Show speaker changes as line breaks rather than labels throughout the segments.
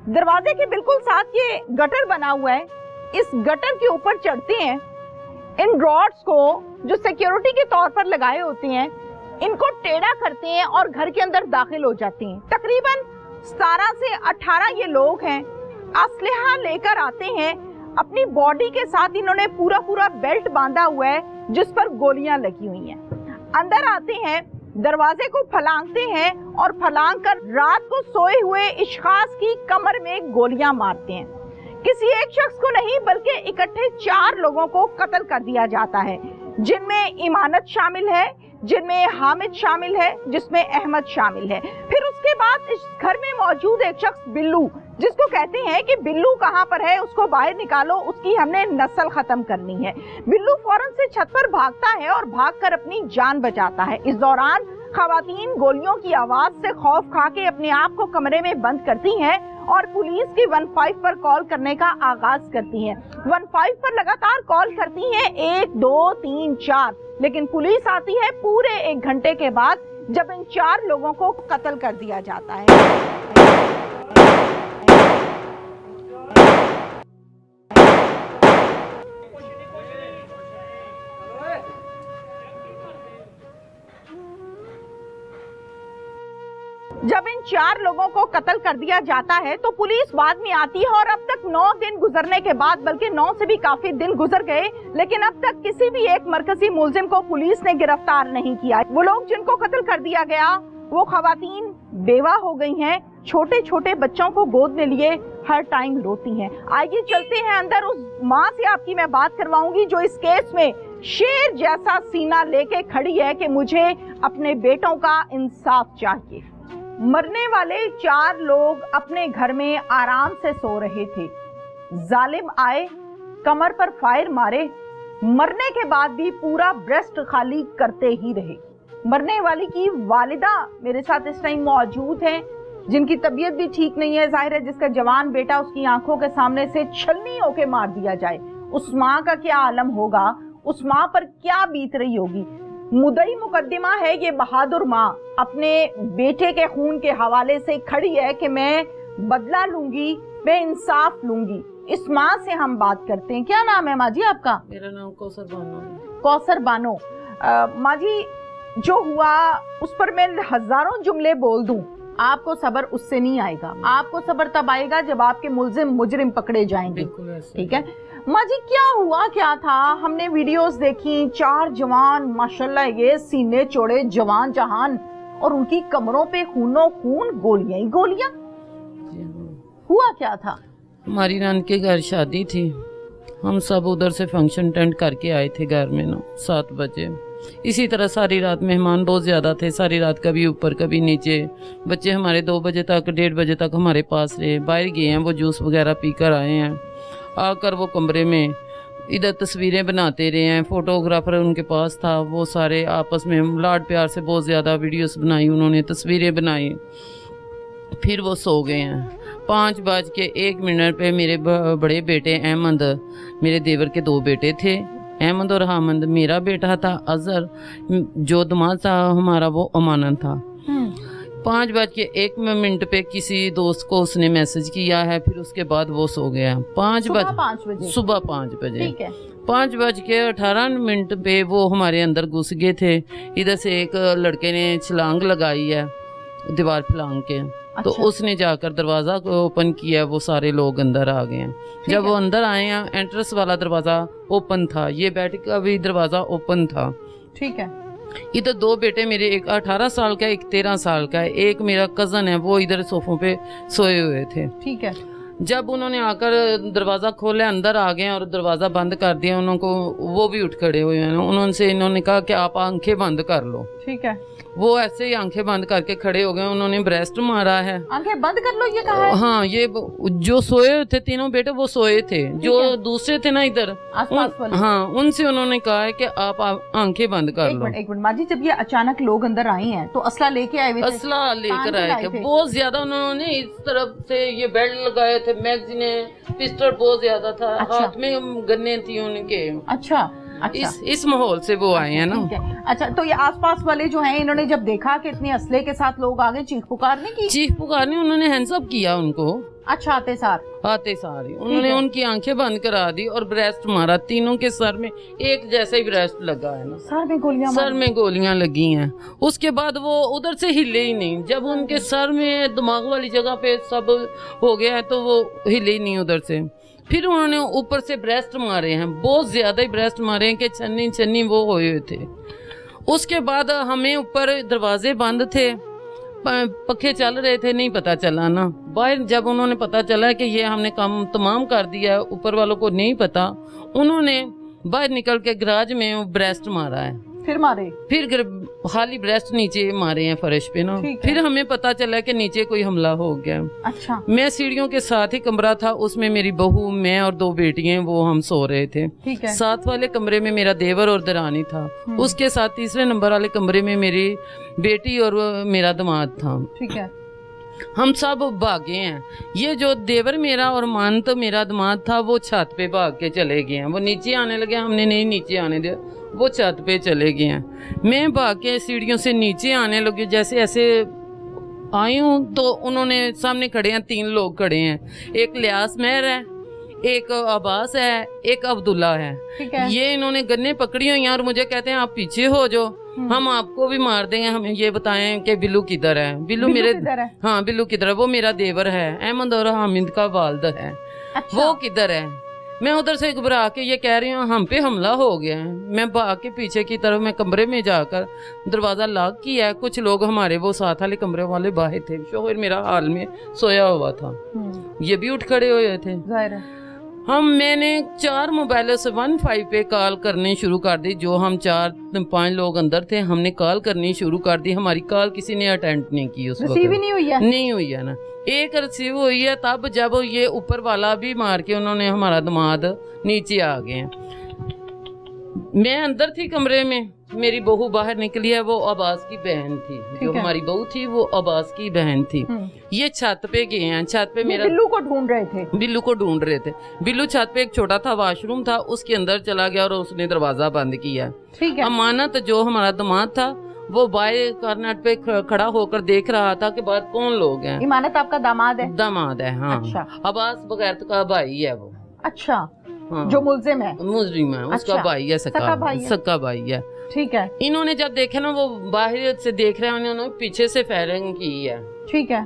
दरवाजे के बिल्कुल साथ ये गटर बना हुआ है, इस गटर के ऊपर चढ़ते हैं, इन रॉड्स को जो सिक्योरिटी के तौर पर लगाए होते हैं इनको टेढ़ा करते हैं और घर के अंदर दाखिल हो जाते हैं। तकरीबन 17 से 18 ये लोग हैं, असलहा लेकर आते हैं, अपनी बॉडी के साथ इन्होंने पूरा बेल्ट बांधा हुआ है जिस पर गोलियां लगी हुई हैं। अंदर आते हैं, दरवाजे को फलांगते हैं और फलांग कर रात को सोए हुए इश्खास की कमर में गोलियां मारते हैं। किसी एक शख्स को नहीं बल्कि इकट्ठे 4 लोगों को कत्ल कर दिया जाता है, जिनमें इमानत शामिल है, जिनमें हामिद शामिल है, जिसमें अहमद शामिल है। फिर उसके बाद इस घर में मौजूद एक शख्स बिल्लू, जिसको कहते हैं कि बिल्लू कहाँ पर है, उसको बाहर निकालो, उसकी हमने नस्ल खत्म करनी है। बिल्लू फौरन से छत पर भागता है और भागकर अपनी जान बचाता है। इस दौरान खवातीन गोलियों की आवाज से खौफ खा के अपने आप को कमरे में बंद करती हैं और पुलिस की 15 पर कॉल करने का आगाज करती हैं। 15 पर लगातार कॉल करती हैं, 1 2 3 4, लेकिन पुलिस आती है पूरे 1 घंटे के बाद, जब इन 4 लोगों को कत्ल कर दिया जाता है। जब इन 4 लोगों को कत्ल कर दिया जाता है तो पुलिस बाद में आती है और अब तक 9 दिन गुजरने के बाद, बल्कि 9 से भी काफी दिन गुजर गए, लेकिन अब तक किसी भी एक मरकजी मुलजिम को पुलिस ने गिरफ्तार नहीं किया। वो लोग जिनको कत्ल कर दिया गया वो खवातीन बेवा हो गई हैं, छोटे छोटे बच्चों को गोद में लिए हर टाइम रोती हैं। आइए चलते हैं अंदर, उस माँ से आपकी मैं बात करवाऊंगी जो इस केस में शेर जैसा सीना लेके खड़ी है कि मुझे अपने बेटों का इंसाफ चाहिए। मरने वाले 4 लोग अपने घर में आराम से सो रहे थे, जालिम आए, कमर पर फायर मारे, मरने के बाद भी पूरा ब्रेस्ट खाली करते ही रहे। मरने वाली की वालिदा मेरे साथ इस टाइम मौजूद हैं, जिनकी तबीयत भी ठीक नहीं है। जाहिर है जिसका जवान बेटा उसकी आंखों के सामने से छलनी होके मार दिया जाए, उस माँ का क्या आलम होगा, उस माँ पर क्या बीत रही होगी। मुद्दई मुकद्दमा है ये बहादुर माँ, अपने बेटे के खून के हवाले से खड़ी है कि मैं बदला लूंगी, मैं इंसाफ लूंगी। इस माँ से हम बात करते हैं। क्या नाम है माँ जी आपका?
मेरा नाम कौसर बानो है।
कौसर बानो। माँ जी, जो हुआ उस पर मैं हजारों जुमले बोल दूं, आपको सब्र उससे नहीं आएगा। आपको सब्र तब आएगा जब आपके मुजरिम पकड़े जाएंगे। ठीक है माँ जी, क्या हुआ क्या था? हमने वीडियोस देखी, 4 जवान माशाल्लाह ये सीने चौड़े जवान जहान, और उनकी कमरों पे खूनो खून, गोलियां ही गोलियां। हुआ क्या था?
हमारी नान के घर शादी थी, हम सब उधर से फंक्शन अटेंड करके आए थे घर में ना 7 बजे। इसी तरह सारी रात मेहमान बहुत ज़्यादा थे, सारी रात कभी ऊपर कभी नीचे। बच्चे हमारे 2 बजे तक 1:30 बजे तक हमारे पास रहे। बाहर गए हैं, वो जूस वगैरह पी कर आए हैं। आकर वो कमरे में इधर तस्वीरें बनाते रहे हैं, फोटोग्राफर उनके पास था, वो सारे आपस में लाड प्यार से बहुत ज़्यादा वीडियोस बनाई उन्होंने, तस्वीरें बनाई। फिर वो सो गए हैं। 5:01 पे मेरे बड़े बेटे अहमद, मेरे देवर के 2 बेटे थे, अहमद और हामद, मेरा बेटा था अजहर, जो दामाद था हमारा वो अमानत था। 5:01 पे किसी दोस्त को उसने मैसेज किया है, फिर उसके बाद वो सो गया। सुबह 5 बजे 5:18 पे वो हमारे अंदर घुस गए थे। इधर से एक लड़के ने छलांग लगाई है दीवार फलांग के। अच्छा। तो उसने जाकर दरवाजा को ओपन किया, वो सारे लोग अंदर आ गए हैं। जब वो अंदर आए हैं, एंट्रेंस वाला दरवाजा ओपन था, ये बैठ का भी दरवाजा ओपन था।
ठीक है।
इधर 2 बेटे मेरे, एक 18 साल का, एक 13 साल का है, एक मेरा कजन है, वो इधर सोफों पे सोए हुए थे।
ठीक है।
जब उन्होंने आकर दरवाजा खोले, अंदर आ गए और दरवाजा बंद कर दिया, उनको वो भी उठ खड़े हुए हैं। उन्होंने इन्होंने कहा कि आप आंखें बंद कर लो।
ठीक है।
वो ऐसे ही आंखें बंद करके खड़े हो गए। उन्होंने ब्रेस्ट मारा है।
आंखें बंद कर लो ये कहा है?
हाँ, ये जो सोए थे तीनों बेटे वो सोए थे, जो दूसरे थे ना इधर हाँ, उनसे उन्होंने कहा है कि आप आंखें बंद कर लो।
एक मिनट माँ जी, जब ये अचानक लोग अंदर आए हैं तो असला लेके आए हुए थे?
असला लेकर आए थे बहुत ज्यादा। उन्होंने इस तरफ से ये बेल्ट लगाए थे, मैगजीने, पिस्टल बहुत ज्यादा था। हाथ में गन्ने थी उनके।
अच्छा। अच्छा।
इस माहौल से वो आए हैं ना।
ठीक है। अच्छा, तो ये आसपास वाले जो हैं, इन्होंने जब देखा कि इतने असले के साथ लोग आ गए, चीख पुकारने की?
चीख पुकारने, उन्होंने हैंड्स अप किया उनको।
अच्छा, आते
सारी उन्होंने उनकी आंखें बंद करा दी और ब्रेस्ट मारा। तीनों के सर में एक जैसा ही ब्रेस्ट लगा है ना, सर में गोलियां लगी हैं। उसके बाद वो उधर से हिले ही नहीं। जब उनके सर में दिमाग वाली जगह पे सब हो गया है तो वो हिले ही नहीं उधर से। फिर उन्होंने ऊपर से ब्रेस्ट मारे हैं, बहुत ज्यादा ही ब्रेस्ट मारे हैं कि छन्नी छन्नी वो हुए हुए थे। उसके बाद हमें ऊपर दरवाजे बंद थे, पखे चल रहे थे, नहीं पता चला ना। बाहर जब उन्होंने पता चला कि ये हमने काम तमाम कर दिया, ऊपर वालों को नहीं पता, उन्होंने बाहर निकल के गैराज में ब्रेस्ट मारा है। फिर खाली ब्रेस्ट नीचे मारे हैं फर्श पे ना। फिर हमें पता चला कि नीचे कोई हमला हो गया।
अच्छा।
मैं सीढ़ियों के साथ ही कमरा था, उसमें मेरी बहू, मैं और 2 बेटियां, वो हम सो रहे थे।
ठीक है।
साथ वाले कमरे में मेरा देवर और दरानी था। उसके साथ तीसरे नंबर वाले कमरे में मेरी बेटी और मेरा दामाद था।
ठीक है।
हम सब भागे हैं। ये जो देवर मेरा और मानत मेरा दामाद था, वो छत पे भाग के चले गए हैं। वो नीचे आने लगे, हमने नहीं नीचे आने दिया, वो छत पे चले गए हैं। मैं भाग के सीढ़ियों से नीचे आने लगी। जैसे ऐसे आई हूँ तो उन्होंने सामने खड़े हैं, 3 लोग खड़े हैं। एक लियास मेहर है, एक अब्बास है, एक अब्दुल्ला है। ये इन्होंने गन्ने पकड़ी हुई हैं और मुझे कहते हैं आप पीछे हो जो, हम आपको भी मार देंगे। हमें ये बताएं कि बिल्लू किधर है। बिल्लू मेरे हाँ, बिल्लू किधर है? वो मेरा देवर है, अहमद और हामिद का वालिद है। अच्छा। वो किधर है? मैं उधर से घबरा के ये कह रही हूँ हम पे हमला हो गया है। मैं भाग के पीछे की तरफ मैं कमरे में जाकर दरवाजा लॉक किया है। कुछ लोग हमारे वो साथ वाले कमरे वाले बाहर थे। शोहर मेरा हाल में सोया हुआ था, ये भी उठ खड़े हुए थे। मैंने 4 मोबाइलों से 15 पे कॉल करनी शुरू कर दी। जो हम 4-5 लोग अंदर थे, हमने कॉल करनी शुरू कर दी। हमारी कॉल किसी ने अटेंड नहीं की। उस वक्त नहीं हुई है ना। एक रिसीव हुई है तब जब ये ऊपर वाला भी मार के उन्होंने हमारा दामाद नीचे आ गए। मैं अंदर थी कमरे में, मेरी बहू बाहर निकली है। वो अब्बास की बहन थी, जो हमारी बहू थी वो अब्बास की बहन थी। ये छत पे गए हैं। छत पे मेरा
बिल्लू को ढूंढ रहे थे। बिल्लू
छत पे एक छोटा था वॉशरूम था, उसके अंदर चला गया और उसने दरवाजा बंद किया।
ठीक है।
अमानत जो हमारा दामाद था, वो बाहर कॉर्नर पे खड़ा होकर देख रहा था कि बाहर कौन लोग हैं।
इमानत आपका दामाद है?
दामाद है, हाँ।
अच्छा।
अब्बास बगैर का भाई है वो।
अच्छा।
हाँ।
जो मुल्जिम है?
मुल्जिम है। उसका
अच्छा।
भाई है, सक्का भाई है।
ठीक है।
इन्होंने जब देखा ना, वो बाहर से देख रहे हैं, उन्होंने पीछे से फायरिंग की है।
ठीक है।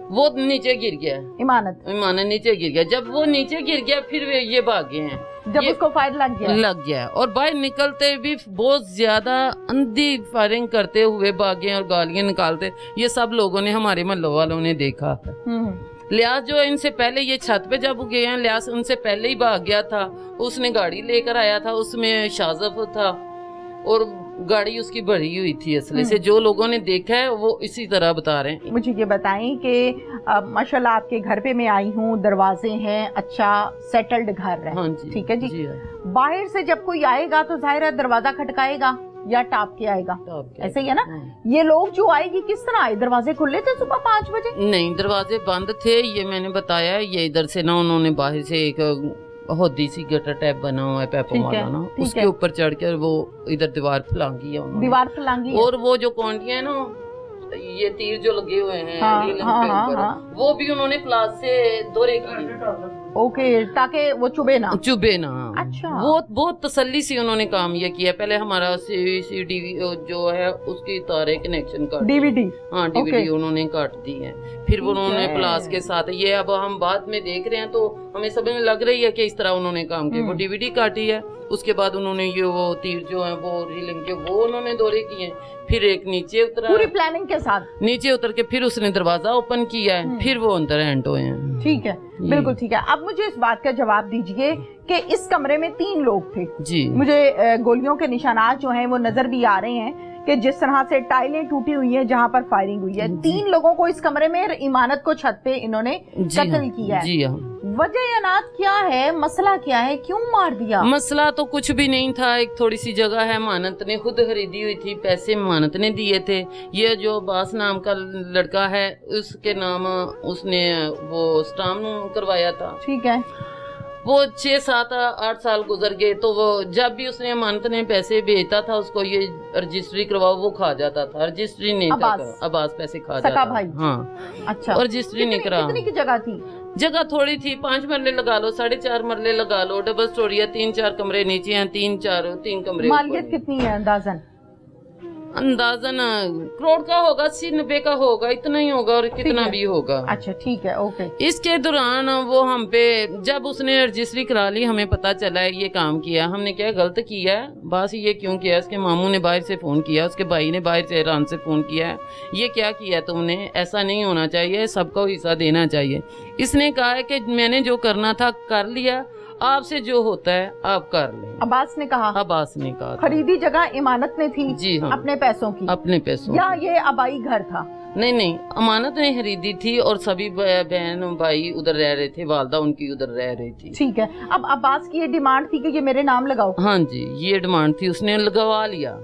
वो नीचे गिर गया। इमानत नीचे गिर गया। जब वो नीचे गिर गया फिर ये भागे हैं।
जब उसको फायर लग गया
और बाहर निकलते भी बहुत ज्यादा अंधी फायरिंग करते हुए भागे और गालियां निकालते। ये सब लोगों ने, हमारे मोहल्ले वालों ने देखा। लियास जो है, इनसे पहले ये छत पे जब गए हैं, लियास उनसे पहले ही भाग गया था। उसने गाड़ी लेकर आया था, उसमें शाजफ था और गाड़ी उसकी भरी हुई थी असले से। जो लोगों ने देखा है वो इसी तरह बता रहे हैं।
मुझे ये बताएं कि माशाल्लाह आपके घर पे मैं आई हूँ, दरवाजे हैं, अच्छा सेटल्ड घर है।
हाँ जी।
ठीक है जी,
जी।
बाहर से जब कोई आएगा तो जाहिर है दरवाजा खटकाएगा या टाप के आएगा, ऐसे ही है ना। ये लोग जो आएगी किस तरह आए? दरवाजे खुले थे सुबह 5 बजे?
नहीं, दरवाजे बंद थे। ये मैंने बताया, ये इधर से ना उन्होंने बाहर से एक होदी सी गटर टाइप बना हुआ है पैपों वाला ना, उसके ऊपर चढ़ कर वो इधर दीवार फलांगी है। और वो जो कौंडियां है ना, ये तीर जो लगे हुए हैं वो भी उन्होंने प्लास से दोहरे की।
ओके, ताकि वो चुभे ना।
अच्छा। बहुत तसल्ली से उन्होंने काम ये किया। पहले हमारा सीडी जो है उसकी तारे कनेक्शन काट,
डीवीडी
उन्होंने काट दी है। फिर उन्होंने प्लास के साथ ये, अब हम बाद में देख रहे हैं तो हमें समझ में लग रही है कि इस तरह उन्होंने काम किया। वो डीवीडी काटी है, उसके बाद उन्होंने ये वो तीर जो है वो रीलिंग के वो उन्होंने दौरे किए। फिर एक नीचे उतरा,
पूरी प्लानिंग के साथ नीचे
उतर के फिर उसने दरवाजा ओपन किया है। फिर वो अंदर एंटर हुए हैं।
ठीक है, बिल्कुल ठीक है। अब मुझे इस बात का जवाब दीजिए कि इस कमरे में 3 लोग थे
जी।
मुझे गोलियों के निशानात जो हैं वो नजर भी आ रहे हैं कि जिस तरह से टाइलें टूटी हुई हैं जहां पर फायरिंग हुई है। 3 लोगों को इस कमरे में, इमानत को छत पे इन्होंने कत्ल किया है।
जी हाँ।
वजह अनाथ क्या है? मसला क्या है? क्यों मार दिया?
मसला तो कुछ भी नहीं था। एक थोड़ी सी जगह है, मानत ने खुद खरीदी हुई थी, पैसे मानत ने दिए थे। ये जो बास नाम का लड़का है, उसके नाम उसने वो स्टाम्प करवाया था।
ठीक है।
वो 6, 7, 8 साल गुजर गए, तो वो जब भी उसने अमानत ने पैसे भेजता था उसको ये रजिस्ट्री करवाओ, वो खा जाता था, रजिस्ट्री नहीं था, अब्बास पैसे खा जाता
भाई।
हाँ
अच्छा,
रजिस्ट्री नहीं करा।
कितनी की जगह थी?
जगह थोड़ी थी, 5 मरले लगा लो, 4.5 मरले लगा लो, डबल स्टोरी है, 3-4 कमरे नीचे हैं, 3 कमरे।
मालियत कितनी है अंदाजन?
अंदाजन करोड़ का होगा, 80-90 का होगा, इतना ही होगा, और कितना भी होगा।
अच्छा ठीक है, ओके।
इसके दौरान वो हम पे, जब उसने रजिस्ट्री करा ली, हमें पता चला है ये काम किया, हमने क्या गलत किया है, बस ये क्यों किया। उसके मामू ने बाहर से फोन किया, उसके भाई ने बाहर से ईरान से फोन किया है, ये क्या किया तुमने, ऐसा नहीं होना चाहिए, सबको हिस्सा देना चाहिए। इसने कहा है कि मैंने जो करना था कर लिया, आपसे जो होता है आप कर लें।
अब्बास ने कहा?
अब्बास ने कहा।
खरीदी जगह इमानत में थी?
जी हाँ,
अपने पैसों की?
अपने पैसों।
या ये आबाई घर था?
नहीं, अमानत ने खरीदी थी, और सभी बहन भाई उधर रह रहे थे, वालदा उनकी उधर रह रही थी।
ठीक है। अब अब्बास की ये डिमांड थी कि ये मेरे नाम लगाओ?
हाँ जी, ये डिमांड थी, उसने लगवा लिया।